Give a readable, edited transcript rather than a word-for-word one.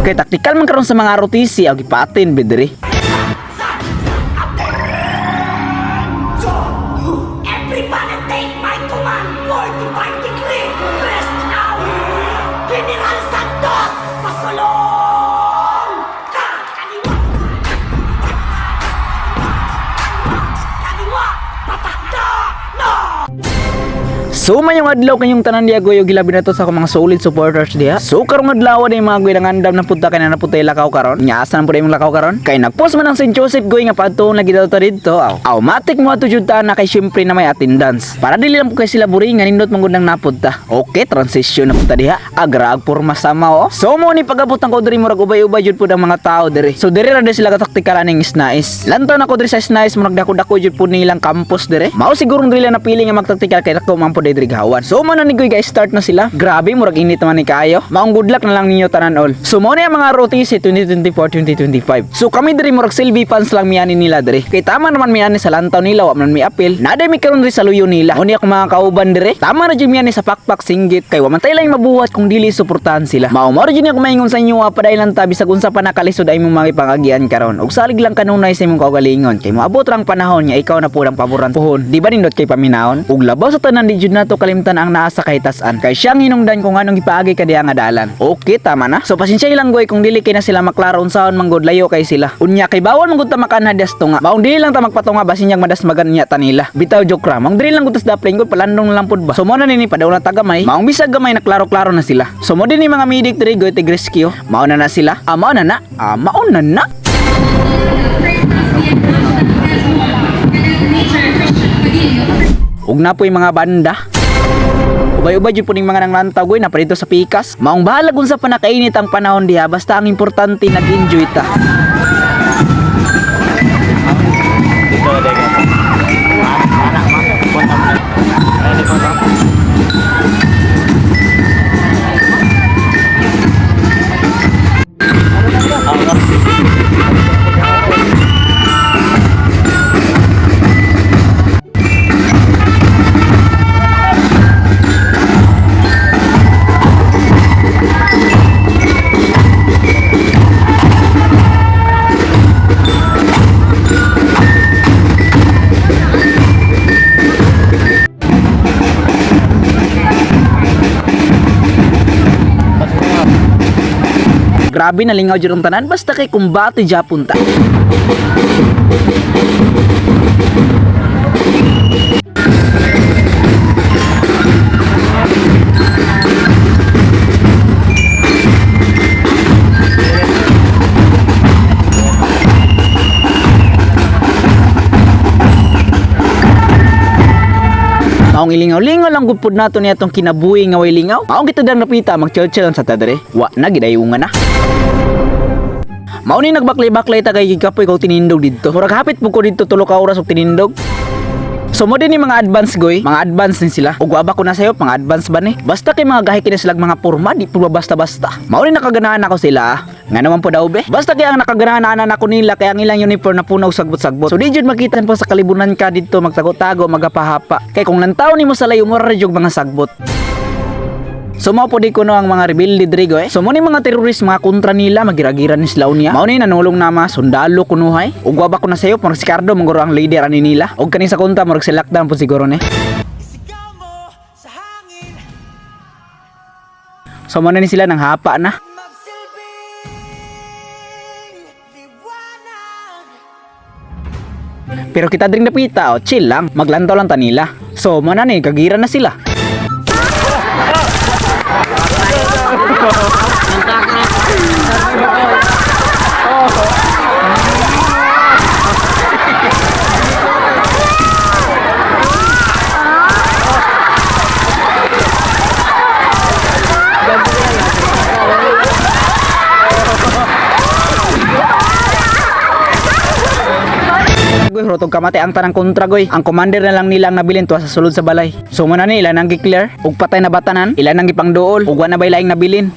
Kay taktikal man karon sa mga ROTC og gipatin bidiri. Everybody take my command. 45 degree. Rest now. General Santos. Pasulong. Kaliwa. Kaliwa. Patakda. No. So mayong adlaw kanyong tanan diya goy og gilabi na to sa akong mga solid supporters diha. So karong adlaw day mga goy nangandam na punta kay na punta lakaw karon. Nya asa na pud imong lakaw karon? Kay nagpost man ang St. Joseph goy nga padtuon lagi daw ta didto. Aw matik mo ato jud ta na kay syempre na may attendance. Para dili lang po kay sila buri nga nindot man gud nang napunta. Okay, transition na punta diha. Agrag porma sama oh. So mo ni pagabot ang ko diri murag ubay-ubay jud pud ang mga tao diri. So diri ra sila ka taktikal aning SNAIS. Lantaw na ko diri sa SNAIS murag dako-dako jud pud nilang campus diri. Mao siguro dili na napili nga magtaktikal kay dako man pud diri gawan. So man ni guys start na sila. Grabe murag init naman ni kayo. Maong good luck na lang ninyo tanan all. So mo na ang mga ROTC 2024-2025. So kami diri murag Silvi fans lang miyani nila diri. Kay tama naman miyani sa lantaw nila wa man mi apil. Naday mi karon diri sa luyo nila. Oni ako mga kauban diri. Tama na jud miyani sa pakpak singgit kay wa man tay lang mabuhat kung dili suportahan sila. Mao jud ako maingon sa inyo paday lang ta bisag unsa pa nakalisod ay imong mga ipangagian karon. Ug salig lang kanunay sa imong kaugalingon kay moabot rang panahon nga ikaw na pud ang paboran puhon. Di ba nindot kay paminaon? Ug labaw sa tanan di jud nato kalimtan ang naa sa kahitasan kay siyang hinungdan kung anong ipaagi ka diha nga dalan. Okay, tama na. So pasensya lang goy kung dili kay na sila maklaro unsaon manggod layo kay sila. Unya kay bawal manggod ta makanhadas tunga. Maong dili lang ta magpatunga basin yang madasmagan niya tanila. Bitaw joke ra. Maong dili lang gutas dapling gud palandong lang pud ba. So mo na nini padaw na tagamay. Maong bisag gamay na klaro-klaro na sila. So mo din ni mga medic diri goy tig rescue. Mao na sila. Mao na na. Mao na na. Ug na po yung mga banda. Ubay-ubay jud po ning mga nanglantaw goy na pa dito sa pikas. Maong bahala kung sa panakainit ang panahon diha basta ang importante nag-enjoy ta. Dito grabe nalingaw jud ang tanan basta kay kumbate Japon ta. Maong ilingaw-lingaw lang gupod nato niya itong kinabuhi nga way lingaw. Maong kita dang napita mag-chill-chill sa tadere. Wa na gidayungan na. Mao ni nagbaklay-baklay ta kay gikapoy ko tinindog didto. Murag hapit po ko didto 3 ka oras og tinindog. So mo din ni mga advance goy, mga advance din sila. Ug waba ko na sayo mga advance ba ni? Basta kay mga gahi kini sila mga porma, di po basta-basta. Mao ni nakaganahan ako sila. Nga naman po daw be. Basta kaya ang nakaganahan ako nila kaya ang ilang uniform na punaw sagbot-sagbot. So di jud makita po sa kalibunan ka didto magtago-tago, magapahapa. Kay kung lantaw nimo sa layo mo ra jud mga sagbot. So mao po di ko no ang mga rebelde diri goy. So mo ni mga terrorist mga kontra nila magigira-gira ni Slaw niya. Mao ni nanulong na mga sundalo kunuhay. Ug waba ko na sayo murag si Cardo manguro ang leader ani nila. Ug kani sa kontra murag si lockdown po siguro ni. So mo na ni sila nang hapa na. Pero kita dring napita chill lang, maglantaw lang ta nila. So mo na ni kagira na sila. Goy rotog kamate ang tanang kontra goy. Ang commander na lang nila ang nabilin tuwa sa sulod sa balay. So mo na ni ilan ang gi-clear ug patay na batanan, ilan ang gipangduol ug wa na bay laing nabilin.